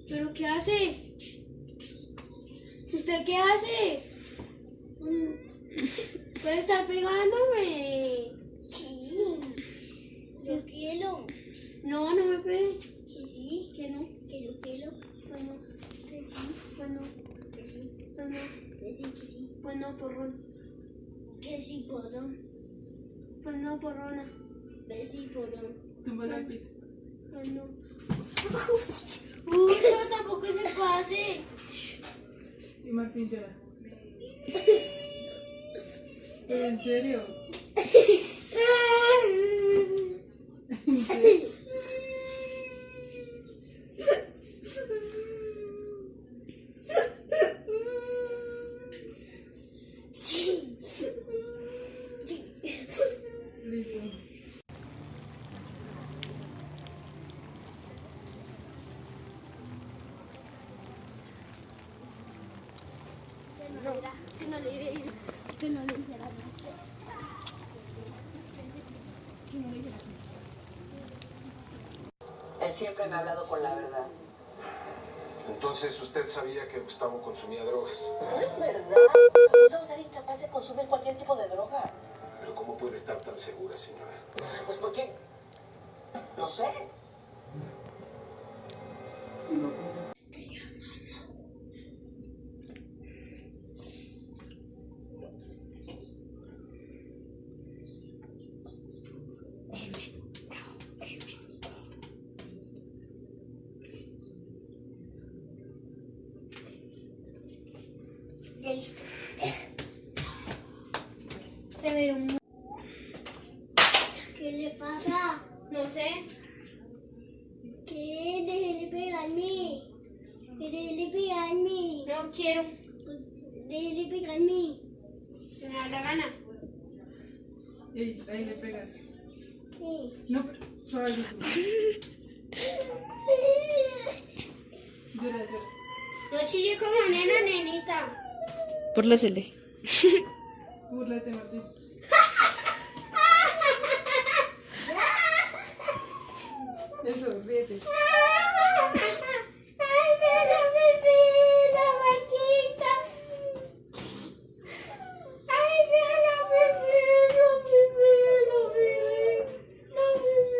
¿Pero qué hace? ¿Usted qué hace? Puede estar pegándome. Sí, lo quiero. No, no me pegue. Que sí, Que no. que lo quiero. Bueno, Que sí, bueno, que sí, bueno, que sí, que sí. bueno, porrón. Que sí, porrón. Bueno, porrona. Que sí, porrón. Túmbalo al piso. Bueno. Uy, pero tampoco se pase. Y Martín llora. ¿Pero en serio? ¿En serio? Listo. Que no le diera. Que no le dijera. Él siempre me ha hablado con la verdad. Entonces usted sabía que Gustavo consumía drogas. No es verdad. Gustavo sería incapaz de consumir cualquier tipo de droga. Pero ¿cómo puede estar tan segura, señora? Pues porque... no sé. Ya listo. Se ve un... ¿Qué le pasa? No sé. ¿Qué? Déjele pegarme. Déjele pegarme. No quiero. Déjele pegarme. Se me da la gana. Ey, ahí le pegas. ¿Qué? No, suavecito. Llora, llora. No chille como nena, nenita. Burlásele. Búrlate, Martín. Eso, ríete. Ay, pero bebé, la vaquita. Ay, pero bebé, la bebé, la bebé, la bebé.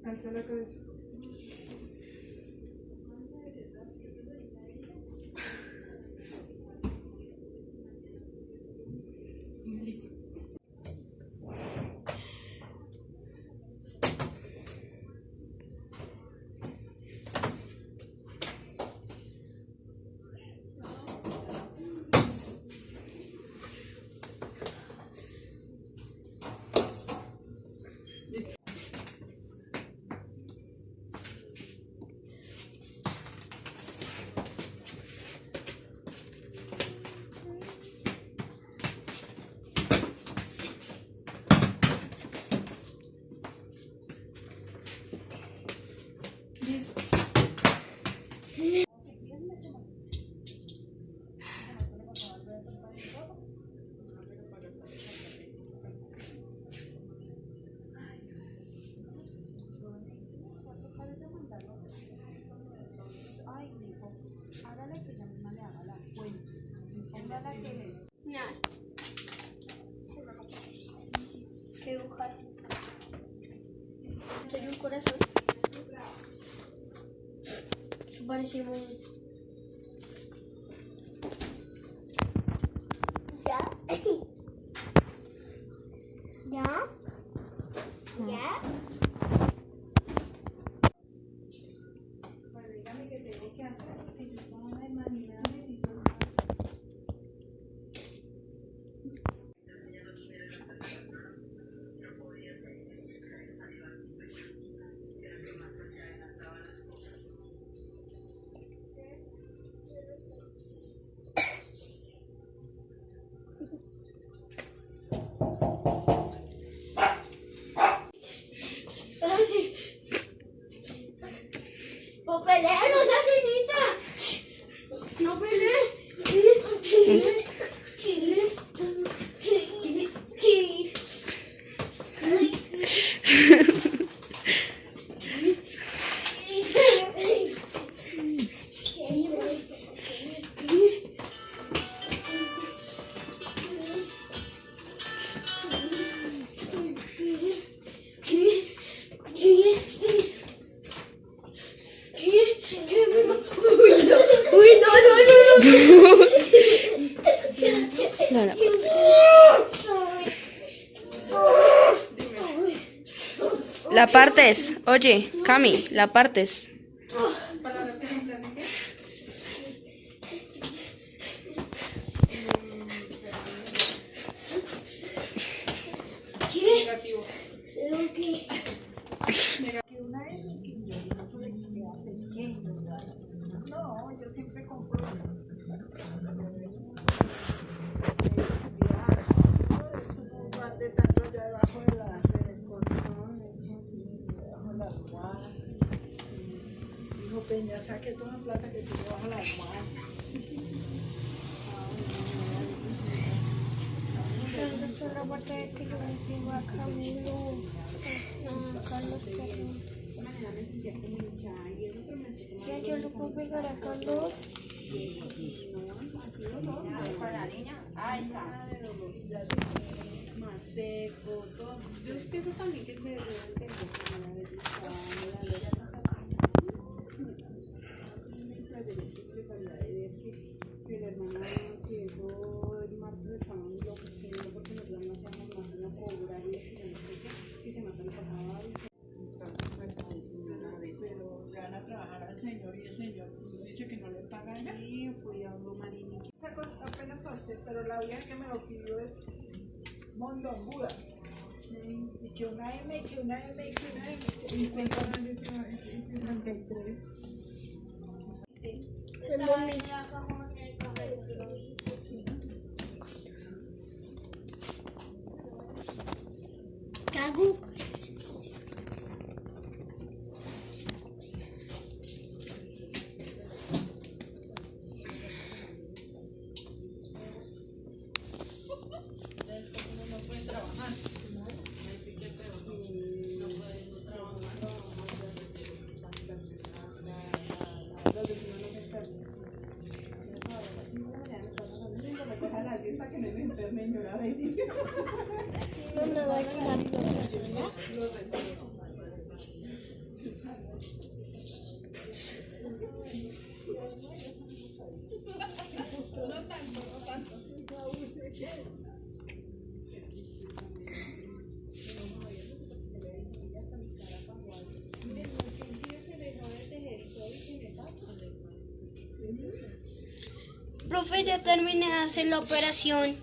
Alza la cabeza. Listo. Listo. Listo. Nada. ¿Qué dibujar? Soy un corazón. Eso parece muy... ¿Ya? ¿Ya? ¿Ya? Dígame qué tengo que hacer, porque yo estaba de mañana y La partes, oye, Cami, la partes. Palabras que reemplacen qué. Negativo. Que una es un quinto, de que sea pequeño. No, yo siempre compro. Es un guante tanto allá debajo del colchón, eso sí, debajo de la almohada. Dijo Peña, saque toda la plata que tiene bajo la almohada. La parte de que yo me fui a Camilo, a Carlos Fernández. Ya yo le puedo pegar a Carlos. Para la niña, ahí está. Más seco, todo. Yo pienso también que se debe que el hermano que eso el martes estaban locos porque nosotros no hacíamos más sino cobrar y se matan pasaba pero le van a trabajar al señor y el señor dice que no le pagan y fui a un marín esa cosa apenas para usted pero la vieja que me lo pidió es mondonguda y que una M, que una M, que una M y cuenta 63 sí. Cagu. No me va a decir la profesora. Profe, ya terminé de hacer la operación.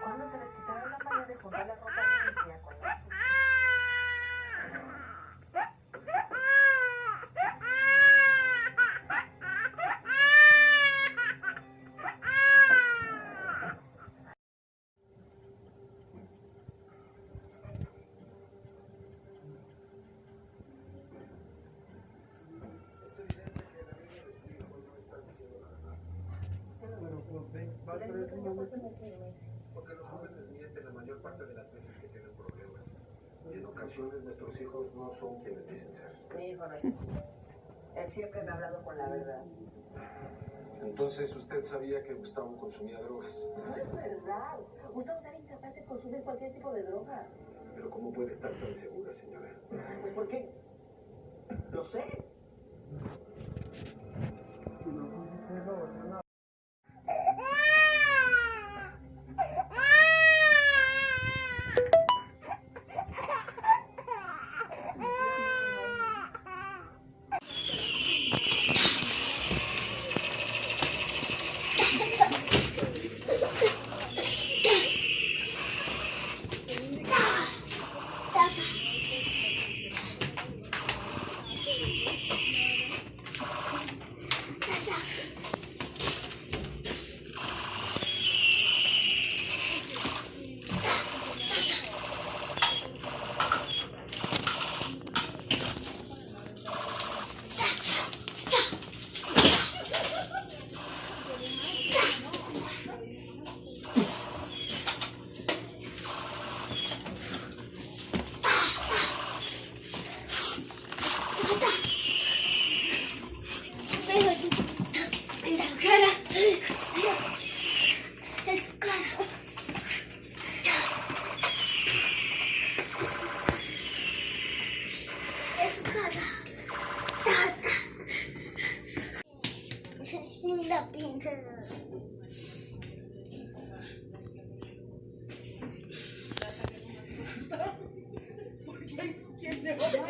Cuando se les quitaron la maña de juntar la ropa limpia con la Porque los jóvenes mienten la mayor parte de las veces que tienen problemas. Y en ocasiones nuestros hijos no son quienes dicen ser. Mi hijo no es así. Él siempre me ha hablado con la verdad. Entonces usted sabía que Gustavo consumía drogas. No es verdad. Gustavo será incapaz de consumir cualquier tipo de droga. Pero ¿cómo puede estar tan segura, señora? Pues porque lo sé.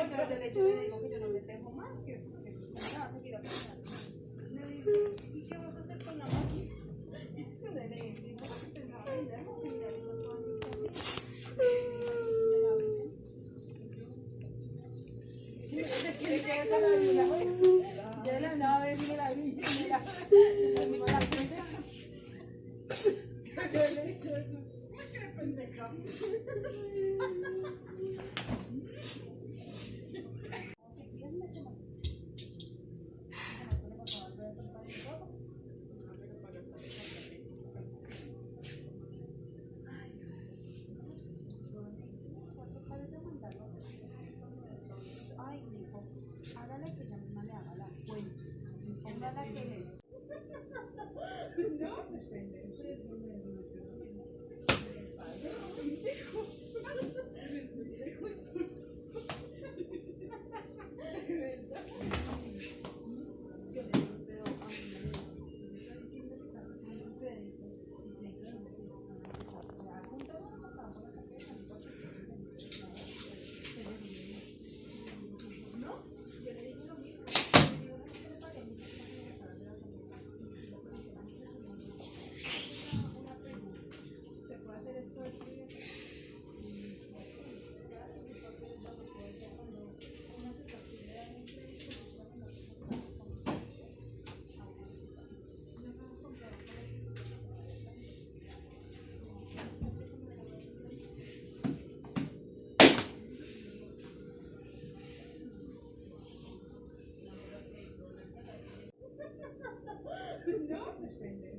Tras del hecho le digo que yo no le dejo más, que me va a seguir atrasando. Me dice, ¿y qué vas a hacer con la máquina? Le digo que pensaba venderla, que ya le iba toda mi familia. Se quiere que esa la vida, ya la andaba a ver y me la vi, me la miro la pendeja. Yo le he dicho eso. ¡Qué pendeja! Ay, hijo, hágale que ella misma le haga la cuenta. Ponga la que les. No, depende. No, depende.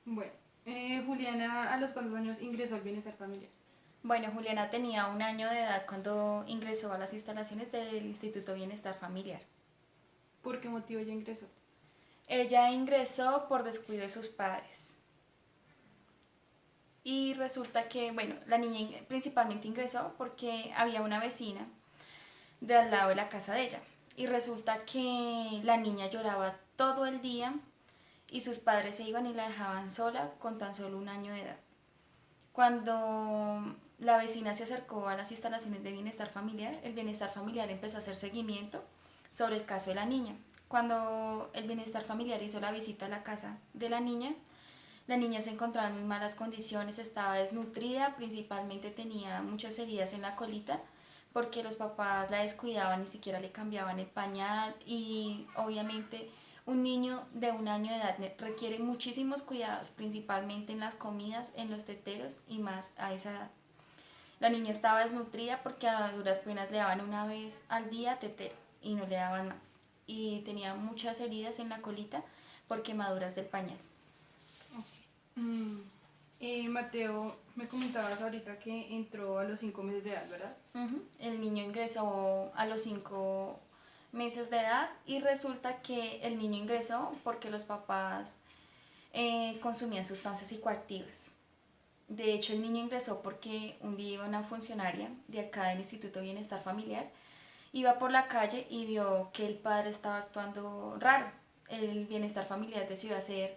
Bueno, Juliana, ¿a los cuántos años ingresó al bienestar familiar? Bueno, Juliana tenía 1 año de edad cuando ingresó a las instalaciones del Instituto Bienestar Familiar. ¿Por qué motivo ella ingresó? Ella ingresó por descuido de sus padres. Y resulta que, bueno, la niña principalmente ingresó porque había una vecina de al lado de la casa de ella. Y resulta que la niña lloraba todo el día y sus padres se iban y la dejaban sola con tan solo 1 año de edad. Cuando la vecina se acercó a las instalaciones de bienestar familiar, el bienestar familiar empezó a hacer seguimiento sobre el caso de la niña. Cuando el bienestar familiar hizo la visita a la casa de la niña se encontraba en muy malas condiciones, estaba desnutrida, principalmente tenía muchas heridas en la colita porque los papás la descuidaban, ni siquiera le cambiaban el pañal y obviamente un niño de 1 año de edad requiere muchísimos cuidados, principalmente en las comidas, en los teteros y más a esa edad. La niña estaba desnutrida porque a duras penas le daban 1 vez al día tetero y no le daban más. Y tenía muchas heridas en la colita por quemaduras del pañal. Mateo, me comentabas ahorita que entró a los 5 meses de edad, ¿verdad? El niño ingresó a los 5 meses de edad y resulta que el niño ingresó porque los papás consumían sustancias psicoactivas. De hecho, el niño ingresó porque un día iba una funcionaria de acá del Instituto Bienestar Familiar, iba por la calle y vio que el padre estaba actuando raro. El Bienestar Familiar decidió hacer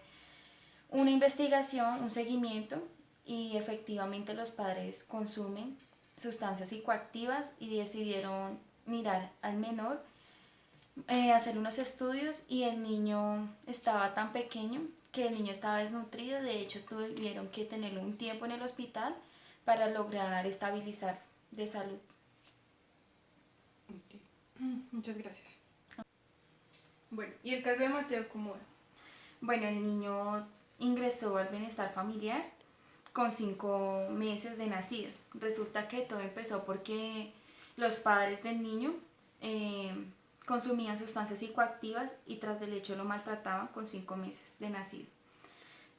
una investigación, un seguimiento y efectivamente los padres consumen sustancias psicoactivas y decidieron mirar al menor, hacer unos estudios y el niño estaba tan pequeño que el niño estaba desnutrido, de hecho tuvieron que tenerlo un tiempo en el hospital para lograr estabilizar de salud. Ok. Muchas gracias. Bueno, ¿y el caso de Mateo cómo era? Bueno, el niño ingresó al bienestar familiar con 5 meses de nacido. Resulta que todo empezó porque los padres del niño consumían sustancias psicoactivas y tras del hecho lo maltrataban con 5 meses de nacido.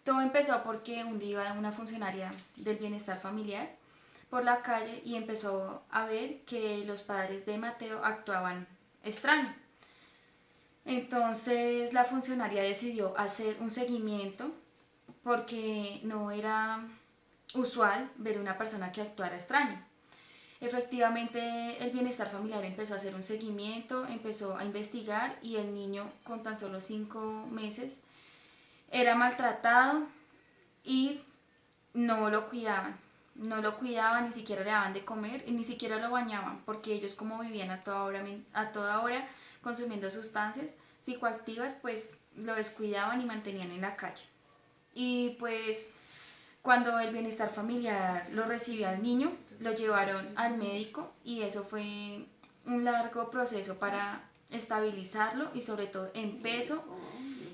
Todo empezó porque un día iba una funcionaria del bienestar familiar por la calle y empezó a ver que los padres de Mateo actuaban extraño. Entonces la funcionaria decidió hacer un seguimiento porque no era usual ver una persona que actuara extraño. Efectivamente, el bienestar familiar empezó a hacer un seguimiento, empezó a investigar y el niño con tan solo 5 meses era maltratado y no lo cuidaban, ni siquiera le daban de comer y ni siquiera lo bañaban, porque ellos como vivían a toda hora consumiendo sustancias psicoactivas, pues lo descuidaban y mantenían en la calle. Y pues cuando el bienestar familiar lo recibió al niño, lo llevaron al médico y eso fue un largo proceso para estabilizarlo y sobre todo en peso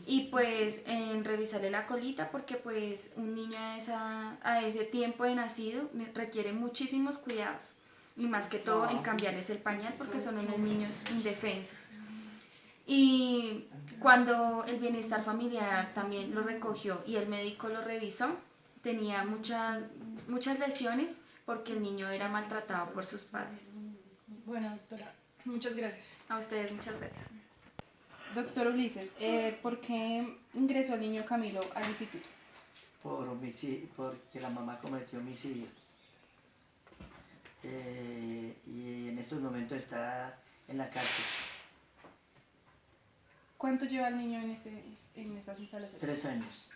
y pues en revisarle la colita porque pues un niño a ese tiempo de nacido requiere muchísimos cuidados y más que todo en cambiarles el pañal porque son unos niños indefensos. Y cuando el bienestar familiar también lo recogió y el médico lo revisó, tenía muchas lesiones porque el niño era maltratado por sus padres. Bueno, doctora, muchas gracias. A ustedes muchas gracias. Doctor Ulises, ¿por qué ingresó el niño Camilo al instituto? Por homicidio, porque la mamá cometió homicidio. Y en estos momentos está en la cárcel. ¿Cuánto lleva el niño en esas instalaciones? 3 años.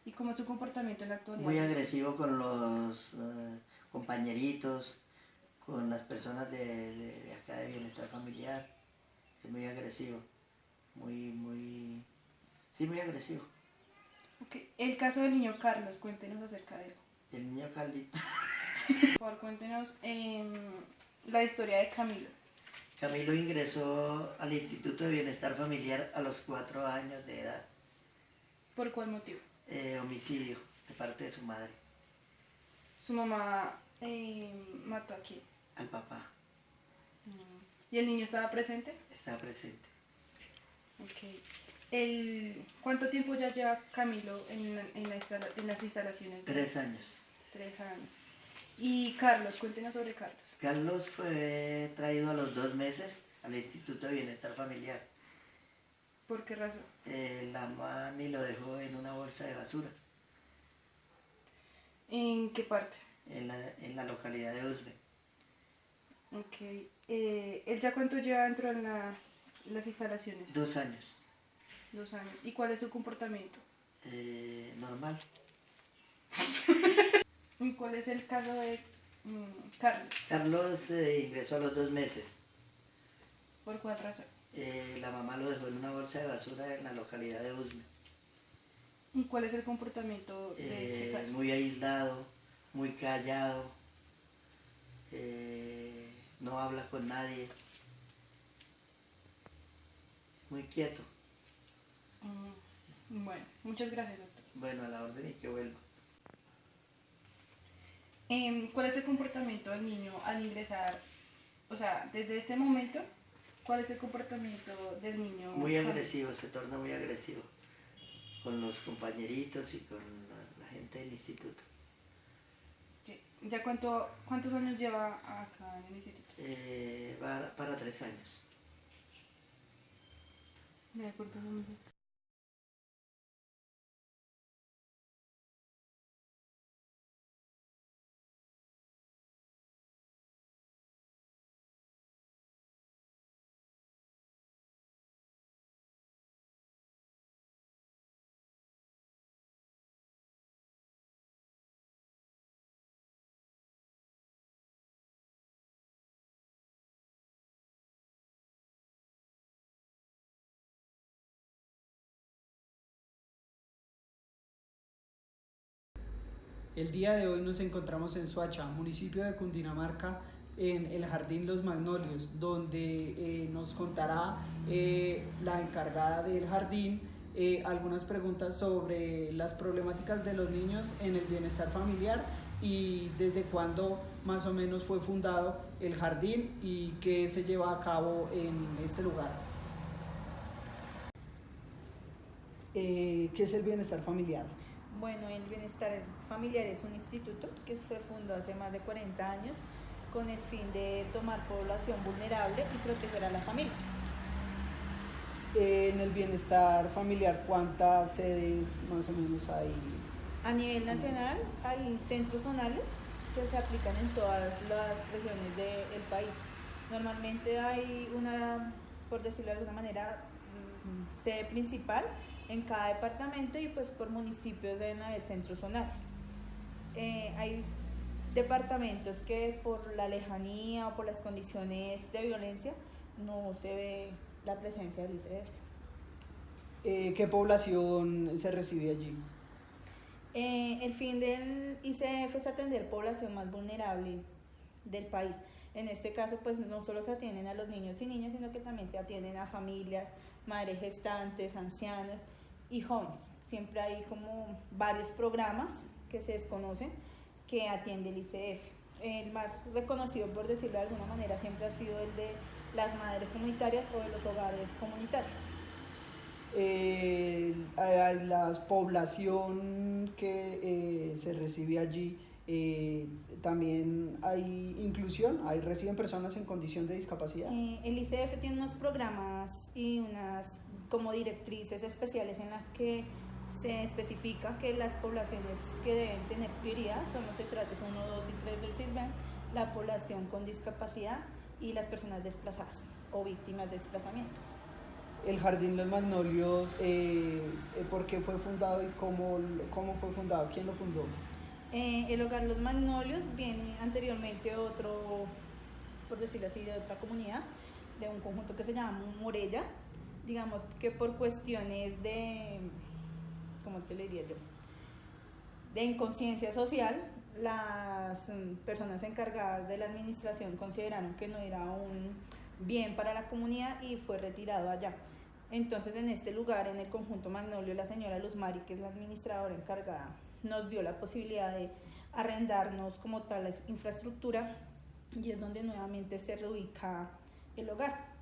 ¿Y cómo es su comportamiento en la actualidad? Muy agresivo con los compañeritos, con las personas de acá de bienestar familiar. Es muy agresivo. Muy agresivo. Okay. El caso del niño Carlos, cuéntenos acerca de él. El niño Carlito. Por favor, cuéntenos la historia de Camilo. Camilo ingresó al Instituto de Bienestar Familiar a los 4 años de edad. ¿Por cuál motivo? Homicidio de parte de su madre. Su mamá mató a quién. Al papá. ¿Y el niño estaba presente? Estaba presente. Okay. ¿Cuánto tiempo ya lleva Camilo en las instalaciones? 3 años. 3 años. Y Carlos, cuéntenos sobre Carlos. Carlos fue traído a los 2 meses al Instituto de Bienestar Familiar. ¿Por qué razón? La mami lo dejó en una bolsa de basura. ¿En qué parte? En la localidad de Usme. Ok. ¿Él ya cuánto lleva dentro de las instalaciones? 2 años. 2 años. ¿Y cuál es su comportamiento? Normal. ¿Y cuál es el caso de Carlos? Carlos ingresó a los 2 meses. ¿Por cuál razón? La mamá lo dejó en una bolsa de basura en la localidad de Usme. ¿Y cuál es el comportamiento de este caso? Muy aislado, muy callado, no habla con nadie, muy quieto. Bueno, muchas gracias, doctor. Bueno, a la orden y que vuelva. ¿Cuál es el comportamiento del niño al ingresar? O sea, desde este momento, ¿cuál es el comportamiento del niño? Muy agresivo, se torna muy agresivo con los compañeritos y con la gente del instituto. ¿Ya cuántos años lleva acá en el instituto? Va para 3 años. De acuerdo. El día de hoy nos encontramos en Soacha, municipio de Cundinamarca, en el Jardín Los Magnolios, donde nos contará la encargada del jardín algunas preguntas sobre las problemáticas de los niños en el bienestar familiar y desde cuándo más o menos fue fundado el jardín y qué se lleva a cabo en este lugar. ¿Qué es el bienestar familiar? Bueno, el Bienestar Familiar es un instituto que fue fundado hace más de 40 años con el fin de tomar población vulnerable y proteger a las familias. En el bienestar familiar, ¿cuántas sedes más o menos hay? A nivel nacional hay centros zonales que se aplican en todas las regiones del país. Normalmente hay una, por decirlo de alguna manera, sede principal en cada departamento y pues por municipios deben haber centros zonales. Hay departamentos que por la lejanía o por las condiciones de violencia no se ve la presencia del ICF. ¿Qué población se recibe allí? El fin del ICF es atender población más vulnerable del país. En este caso, pues no solo se atienden a los niños y niñas, sino que también se atienden a familias, madres gestantes, ancianos y jóvenes. Siempre hay como varios programas que se desconocen que atiende el ICF. El más reconocido, por decirlo de alguna manera, siempre ha sido el de las madres comunitarias o de los hogares comunitarios. La población que se recibe allí, también hay inclusión, reciben personas en condición de discapacidad. El ICF tiene unos programas y unas como directrices especiales en las que se especifica que las poblaciones que deben tener prioridad son los estratos 1, 2 y 3 del CISBEN, la población con discapacidad y las personas desplazadas o víctimas de desplazamiento. El Jardín Los Magnolios, ¿por qué fue fundado y cómo fue fundado? ¿Quién lo fundó? El Hogar Los Magnolios viene anteriormente otro, por decirlo así, de otra comunidad, de un conjunto que se llama Morella. Digamos que por cuestiones de, ¿cómo te le diría yo?, de inconsciencia social, las personas encargadas de la administración consideraron que no era un bien para la comunidad y fue retirado allá. Entonces, en este lugar, en el conjunto Magnolio, la señora Luz Mari, que es la administradora encargada, nos dio la posibilidad de arrendarnos como tal la infraestructura y es donde nuevamente se reubica el hogar.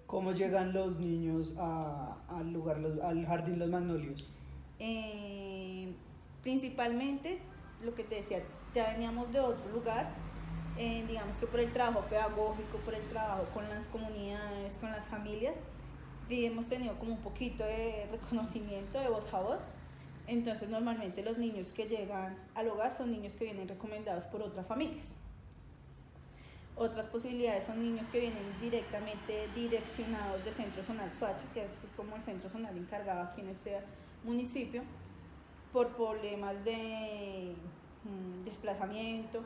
¿Cómo llegan los niños al Jardín Los Magnolios? Principalmente, lo que te decía, ya veníamos de otro lugar, digamos que por el trabajo pedagógico, por el trabajo con las comunidades, con las familias, sí hemos tenido como un poquito de reconocimiento de voz a voz. Entonces normalmente los niños que llegan al hogar son niños que vienen recomendados por otras familias. Otras posibilidades son niños que vienen directamente direccionados de Centro Zonal Soacha, que es como el centro zonal encargado aquí en este municipio, por problemas de desplazamiento,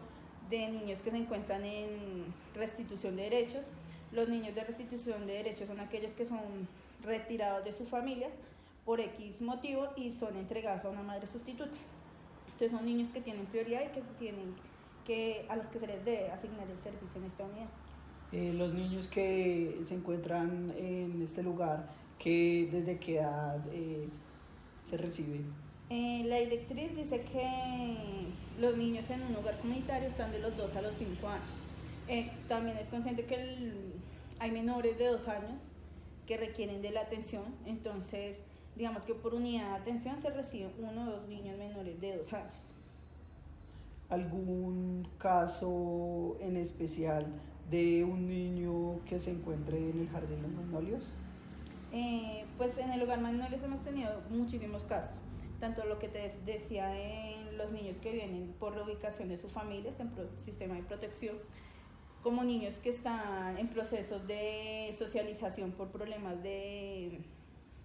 de niños que se encuentran en restitución de derechos. Los niños de restitución de derechos son aquellos que son retirados de sus familias por X motivo y son entregados a una madre sustituta. Entonces son niños que tienen prioridad y a los que se les debe asignar el servicio en esta unidad. Los niños que se encuentran en este lugar, ¿desde qué edad se reciben? La directriz dice que los niños en un hogar comunitario están de los 2 a los 5 años. También es consciente que hay menores de 2 años que requieren de la atención, entonces digamos que por unidad de atención se reciben 1 o 2 niños menores de 2 años. ¿Algún caso en especial de un niño que se encuentre en el Jardín Los Magnolios? Pues en el Hogar Magnolios hemos tenido muchísimos casos, tanto lo que te decía en los niños que vienen por reubicación de sus familias en sistema de protección, como niños que están en procesos de socialización por problemas de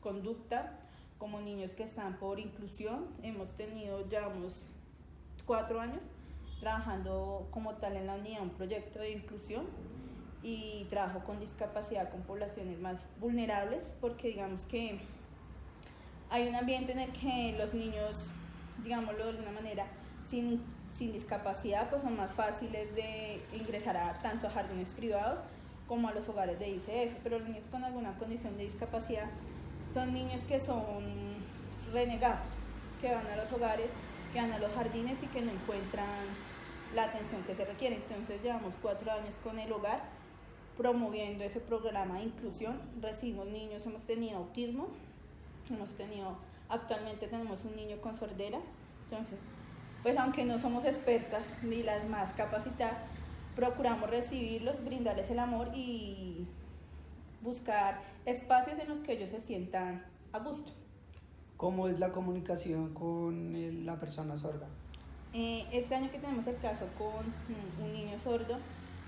conducta, como niños que están por inclusión. Hemos tenido ya unos 4 años trabajando como tal en la unidad un proyecto de inclusión y trabajo con discapacidad con poblaciones más vulnerables, porque digamos que hay un ambiente en el que los niños digámoslo de alguna manera, sin discapacidad, pues son más fáciles de ingresar tanto a jardines privados como a los hogares de ICF, pero los niños con alguna condición de discapacidad son niños que son renegados, que van a los hogares, que van a los jardines y que no encuentran la atención que se requiere. Entonces llevamos 4 años con el hogar promoviendo ese programa de inclusión. Recibimos niños, hemos tenido autismo, actualmente tenemos un niño con sordera. Entonces, pues aunque no somos expertas ni las más capacitadas, procuramos recibirlos, brindarles el amor y buscar espacios en los que ellos se sientan a gusto. ¿Cómo es la comunicación con la persona sorda? Este año que tenemos el caso con un niño sordo,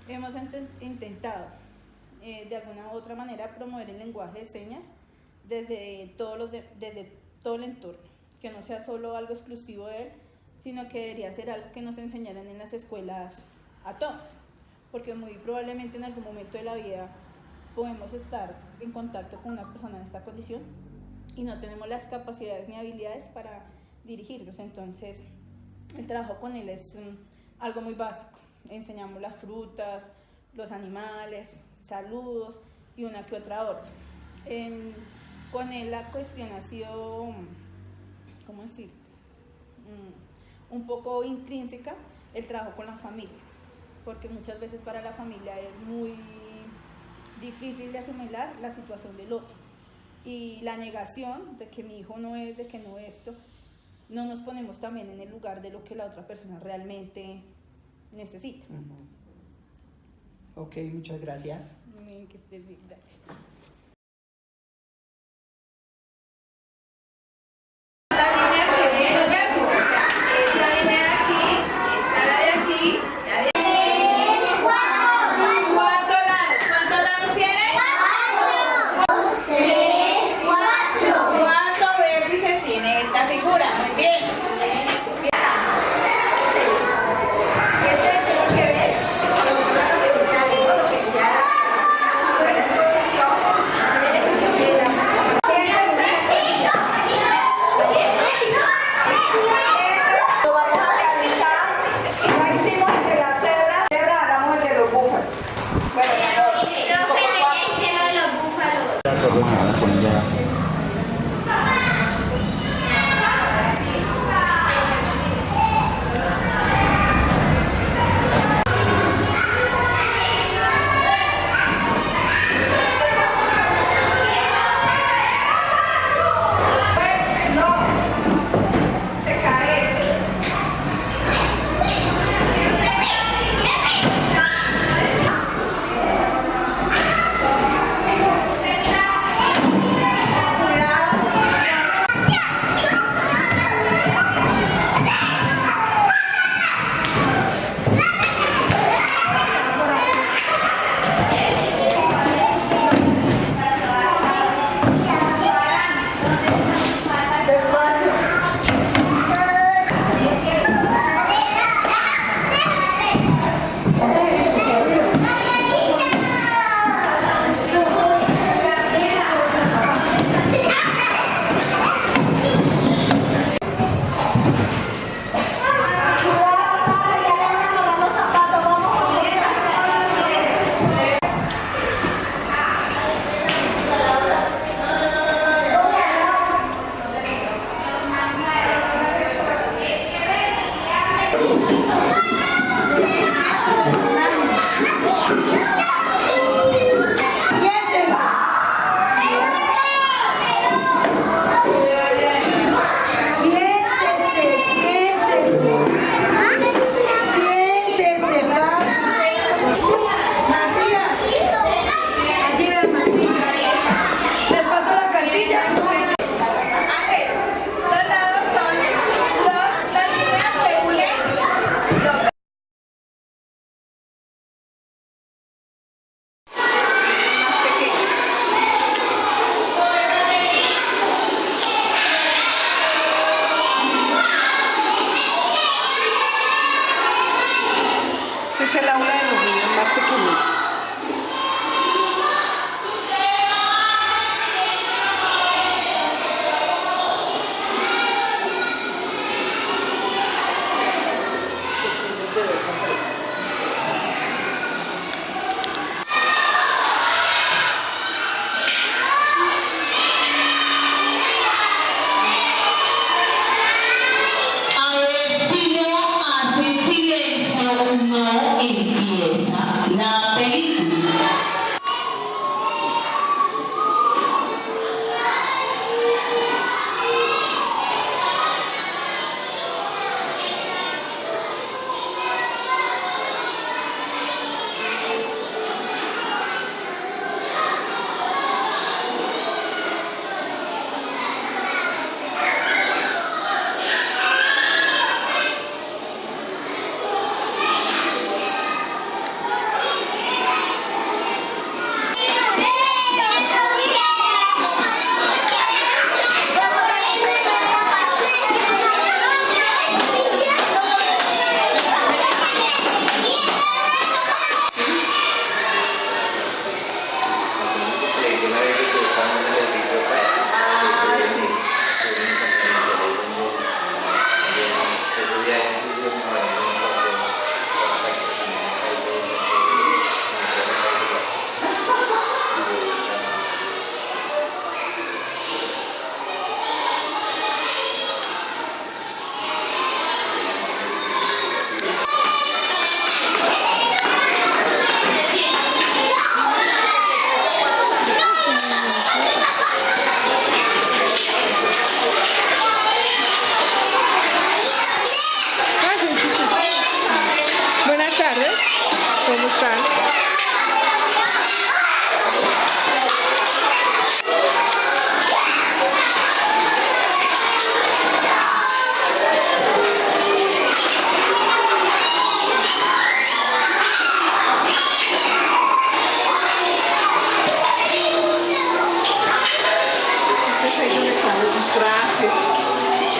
hemos intentado de alguna u otra manera promover el lenguaje de señas desde todo el entorno, que no sea solo algo exclusivo de él, sino que debería ser algo que nos enseñaran en las escuelas a todos, porque muy probablemente en algún momento de la vida podemos estar en contacto con una persona en esta condición y no tenemos las capacidades ni habilidades para dirigirnos. Entonces el trabajo con él es algo muy básico. Enseñamos las frutas, los animales, saludos y una que otra orden. Con él la cuestión ha sido, ¿cómo decirte? Un poco intrínseca el trabajo con la familia, porque muchas veces para la familia es muy difícil de asimilar la situación del otro y la negación de que mi hijo no es, de que no esto, no nos ponemos también en el lugar de lo que la otra persona realmente necesita. Ok, muchas gracias. Bien, que estés bien, gracias.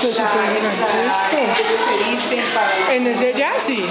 Pues súper gigantesco. Ellos se visten para... En el de allá sí.